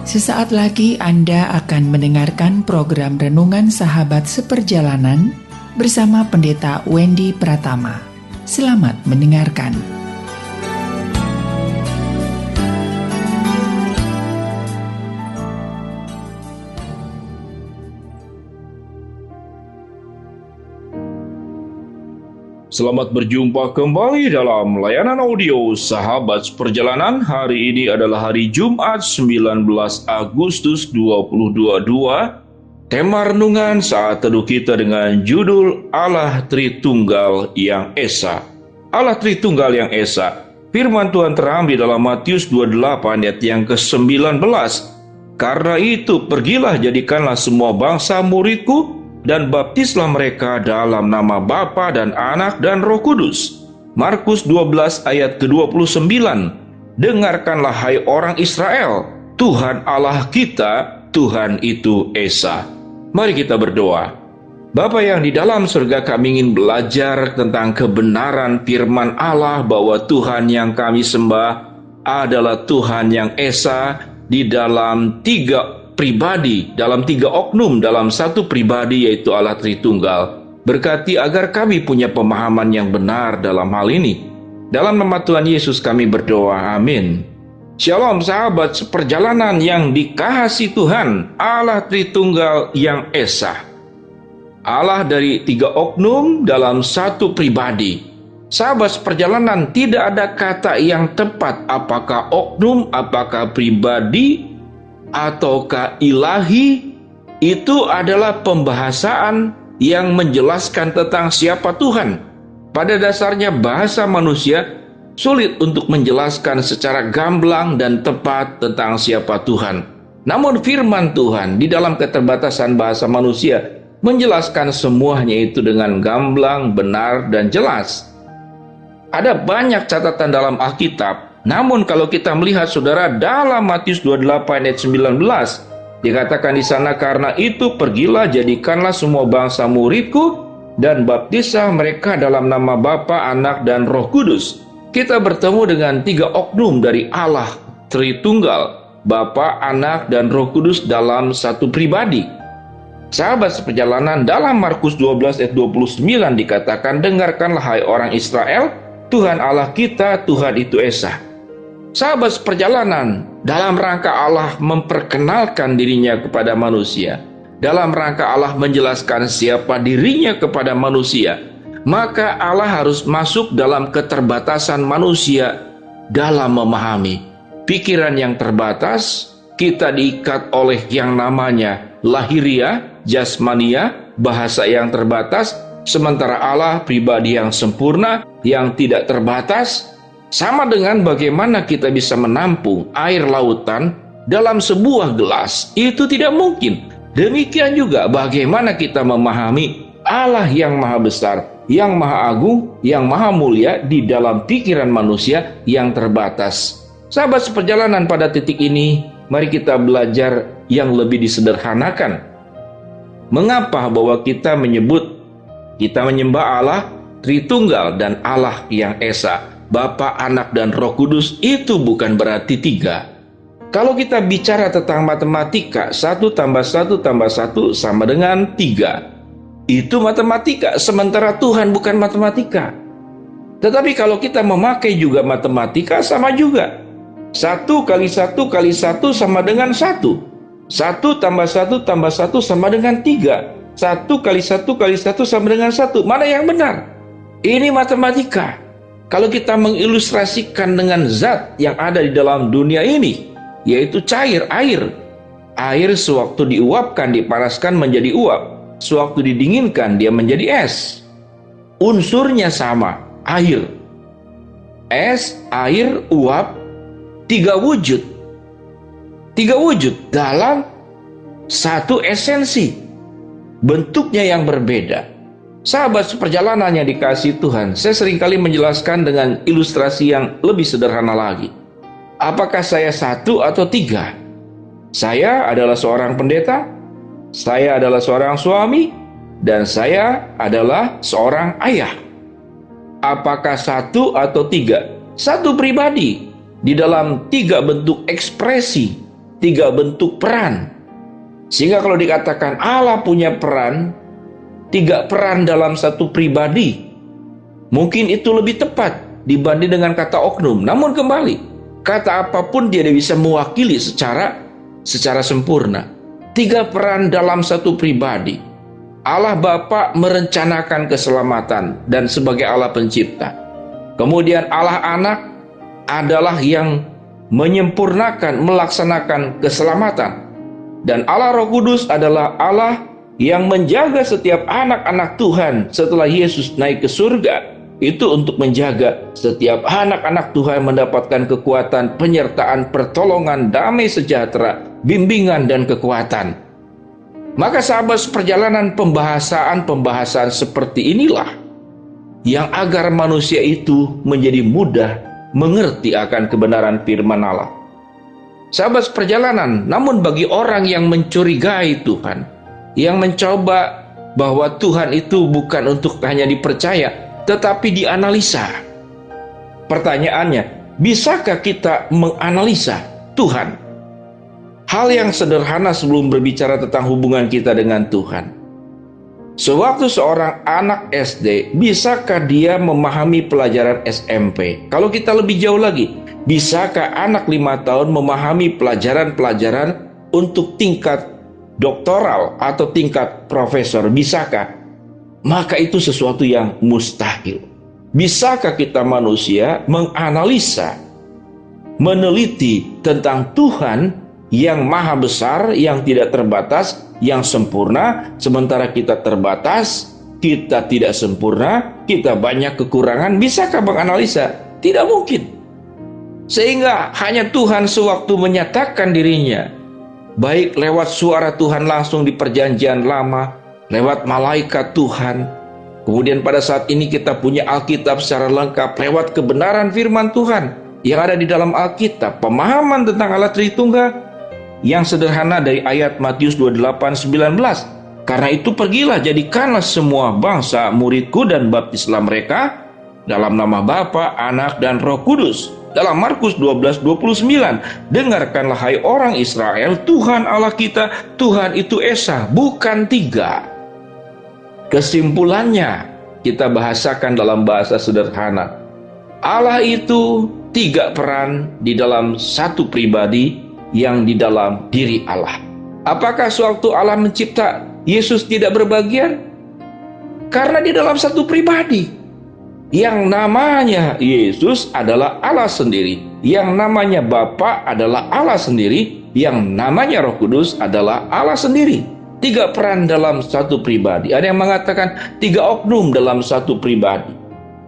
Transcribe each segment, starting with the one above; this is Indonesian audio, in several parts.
Sesaat lagi Anda akan mendengarkan program Renungan Sahabat Seperjalanan bersama Pendeta Wendy Pratama. Selamat mendengarkan. Selamat berjumpa kembali dalam layanan audio Sahabat Perjalanan. Hari ini adalah hari Jumat 19 Agustus 2022. Tema renungan saat teduh kita dengan judul Allah Tritunggal yang Esa. Allah Tritunggal yang Esa. Firman Tuhan terambil dalam Matius 28 ayat yang ke-19. Karena itu pergilah jadikanlah semua bangsa muridku, dan baptislah mereka dalam nama Bapa dan Anak dan Roh Kudus. Markus 12 ayat ke-29. Dengarkanlah hai orang Israel, Tuhan Allah kita, Tuhan itu Esa. Mari kita berdoa. Bapa yang di dalam surga, kami ingin belajar tentang kebenaran firman Allah bahwa Tuhan yang kami sembah adalah Tuhan yang Esa di dalam tiga pribadi, dalam tiga oknum, dalam satu pribadi, yaitu Allah Tritunggal. Berkati agar kami punya pemahaman yang benar dalam hal ini. Dalam nama Tuhan Yesus kami berdoa, amin. Shalom sahabat seperjalanan yang dikasihi Tuhan, Allah Tritunggal yang Esa. Allah dari tiga oknum dalam satu pribadi. Sahabat seperjalanan, tidak ada kata yang tepat apakah oknum, apakah pribadi, ataukah ilahi. Itu adalah pembahasan yang menjelaskan tentang siapa Tuhan. Pada dasarnya bahasa manusia sulit untuk menjelaskan secara gamblang dan tepat tentang siapa Tuhan. Namun firman Tuhan di dalam keterbatasan bahasa manusia menjelaskan semuanya itu dengan gamblang, benar, dan jelas. Ada banyak catatan dalam Alkitab. Namun kalau kita melihat saudara dalam Matius 28 ayat 19, dikatakan di sana, karena itu pergilah jadikanlah semua bangsa muridku dan baptislah mereka dalam nama Bapa, Anak, dan Roh Kudus. Kita bertemu dengan tiga oknum dari Allah Tritunggal, Bapa, Anak, dan Roh Kudus dalam satu pribadi. Sahabat seperjalanan, dalam Markus 12 ayat 29 dikatakan, dengarkanlah hai orang Israel, Tuhan Allah kita, Tuhan itu Esa. Sahabat seperjalanan, dalam rangka Allah memperkenalkan dirinya kepada manusia, dalam rangka Allah menjelaskan siapa dirinya kepada manusia, maka Allah harus masuk dalam keterbatasan manusia dalam memahami. Pikiran yang terbatas, kita diikat oleh yang namanya lahiria, jasmania, bahasa yang terbatas, sementara Allah pribadi yang sempurna, yang tidak terbatas. Sama dengan bagaimana kita bisa menampung air lautan dalam sebuah gelas, itu tidak mungkin. Demikian juga bagaimana kita memahami Allah yang maha besar, yang maha agung, yang maha mulia di dalam pikiran manusia yang terbatas. Sahabat seperjalanan, pada titik ini mari kita belajar yang lebih disederhanakan. Mengapa bahwa kita menyembah Allah Tritunggal dan Allah yang Esa, Bapa, Anak, dan Roh Kudus, itu bukan berarti tiga. Kalau kita bicara tentang matematika, 1 tambah 1 tambah 1 sama dengan 3. Itu matematika, sementara Tuhan bukan matematika. Tetapi kalau kita memakai juga matematika, sama juga. 1 kali 1 kali 1 sama dengan 1. 1 tambah 1 tambah 1 sama dengan 3. 1 kali 1 kali 1 sama dengan 1. Mana yang benar? Ini matematika. Kalau kita mengilustrasikan dengan zat yang ada di dalam dunia ini, yaitu cair, air. Air sewaktu diuapkan, dipanaskan menjadi uap. Sewaktu didinginkan, dia menjadi es. Unsurnya sama, air. Es, air, uap, tiga wujud. Tiga wujud dalam satu esensi. Bentuknya yang berbeda. Sahabat seperjalanan yang dikasihi Tuhan, saya seringkali menjelaskan dengan ilustrasi yang lebih sederhana lagi. Apakah saya satu atau tiga? Saya adalah seorang pendeta, saya adalah seorang suami, dan saya adalah seorang ayah. Apakah satu atau tiga? Satu pribadi di dalam tiga bentuk ekspresi 3 bentuk peran. Sehingga kalau dikatakan Allah punya peran, 3 peran dalam satu pribadi, mungkin itu lebih tepat dibanding dengan kata oknum. Namun kembali, kata apapun dia bisa mewakili secara sempurna. 3 peran dalam satu pribadi. Allah Bapa merencanakan keselamatan dan sebagai Allah pencipta. Kemudian Allah Anak adalah yang menyempurnakan, melaksanakan keselamatan. Dan Allah Roh Kudus adalah Allah yang menjaga setiap anak-anak Tuhan setelah Yesus naik ke surga. Itu untuk menjaga setiap anak-anak Tuhan mendapatkan kekuatan, penyertaan, pertolongan, damai sejahtera, bimbingan, dan kekuatan. Maka sahabat perjalanan, pembahasan seperti inilah yang agar manusia itu menjadi mudah mengerti akan kebenaran firman Allah. Sahabat perjalanan, namun bagi orang yang mencurigai Tuhan, yang mencoba bahwa Tuhan itu bukan untuk hanya dipercaya, tetapi dianalisa. Pertanyaannya, bisakah kita menganalisa Tuhan? Hal yang sederhana sebelum berbicara tentang hubungan kita dengan Tuhan. Sewaktu seorang anak SD, bisakah dia memahami pelajaran SMP? Kalau kita lebih jauh lagi, bisakah anak 5 tahun memahami pelajaran-pelajaran untuk tingkat doktoral atau tingkat profesor? Bisakah? Maka itu sesuatu yang mustahil. Bisakah kita manusia menganalisa, meneliti tentang Tuhan yang maha besar, yang tidak terbatas, yang sempurna, sementara kita terbatas, kita tidak sempurna, kita banyak kekurangan? Bisakah menganalisa? Tidak mungkin. Sehingga hanya Tuhan sewaktu menyatakan dirinya, baik lewat suara Tuhan langsung di perjanjian lama, lewat malaikat Tuhan, kemudian pada saat ini kita punya Alkitab secara lengkap lewat kebenaran firman Tuhan yang ada di dalam Alkitab, pemahaman tentang Allah Tritunggal yang sederhana dari ayat Matius 28:19. Karena itu pergilah, jadikanlah semua bangsa muridku dan baptislah mereka dalam nama Bapa, Anak, dan Roh Kudus. Dalam Markus 12:29, dengarkanlah hai orang Israel, Tuhan Allah kita, Tuhan itu Esa, bukan 3. Kesimpulannya, kita bahasakan dalam bahasa sederhana. Allah itu 3 peran di dalam satu pribadi yang di dalam diri Allah. Apakah sewaktu Allah mencipta Yesus tidak berbagian? Karena di dalam satu pribadi. Yang namanya Yesus adalah Allah sendiri, yang namanya Bapa adalah Allah sendiri, yang namanya Roh Kudus adalah Allah sendiri. 3 peran dalam satu pribadi. Ada yang mengatakan 3 oknum dalam satu pribadi.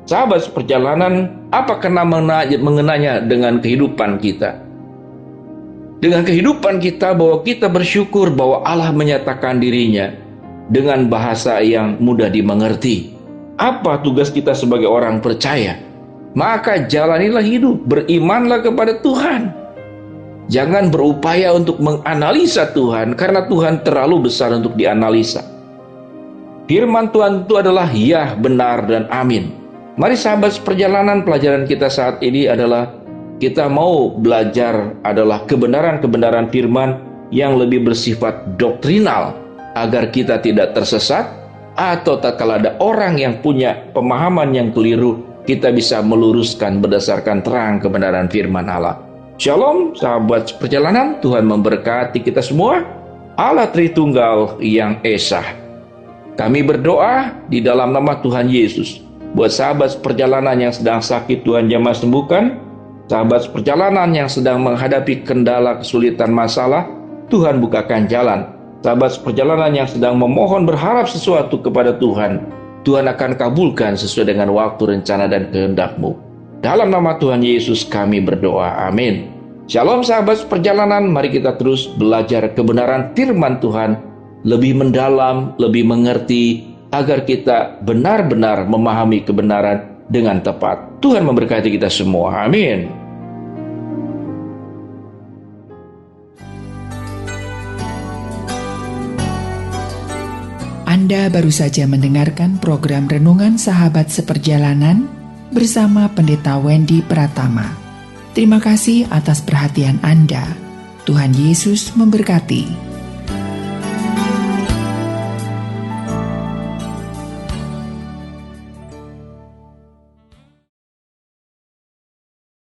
Sahabat perjalanan, apa kena mengenanya dengan kehidupan kita? Dengan kehidupan kita, bahwa kita bersyukur bahwa Allah menyatakan dirinya dengan bahasa yang mudah dimengerti. Apa tugas kita sebagai orang percaya? Maka jalanilah hidup, berimanlah kepada Tuhan. Jangan berupaya untuk menganalisa Tuhan, karena Tuhan terlalu besar untuk dianalisa. Firman Tuhan itu adalah ya, benar, dan amin. Mari sahabat perjalanan, pelajaran kita saat ini adalah kita mau belajar adalah kebenaran-kebenaran firman yang lebih bersifat doktrinal, agar kita tidak tersesat, atau tak kala ada orang yang punya pemahaman yang keliru, kita bisa meluruskan berdasarkan terang kebenaran firman Allah. Shalom sahabat perjalanan, Tuhan memberkati kita semua. Allah Tritunggal yang Esa. Kami berdoa di dalam nama Tuhan Yesus. Buat sahabat perjalanan yang sedang sakit, Tuhan jamah sembuhkan. Sahabat perjalanan yang sedang menghadapi kendala, kesulitan, masalah, Tuhan bukakan jalan. Sahabat perjalanan yang sedang memohon, berharap sesuatu kepada Tuhan, Tuhan akan kabulkan sesuai dengan waktu, rencana, dan kehendak-Mu. Dalam nama Tuhan Yesus kami berdoa, amin. Shalom sahabat perjalanan, mari kita terus belajar kebenaran firman Tuhan, lebih mendalam, lebih mengerti, agar kita benar-benar memahami kebenaran dengan tepat. Tuhan memberkati kita semua, amin. Anda baru saja mendengarkan program Renungan Sahabat Seperjalanan bersama Pendeta Wendy Pratama. Terima kasih atas perhatian Anda. Tuhan Yesus memberkati.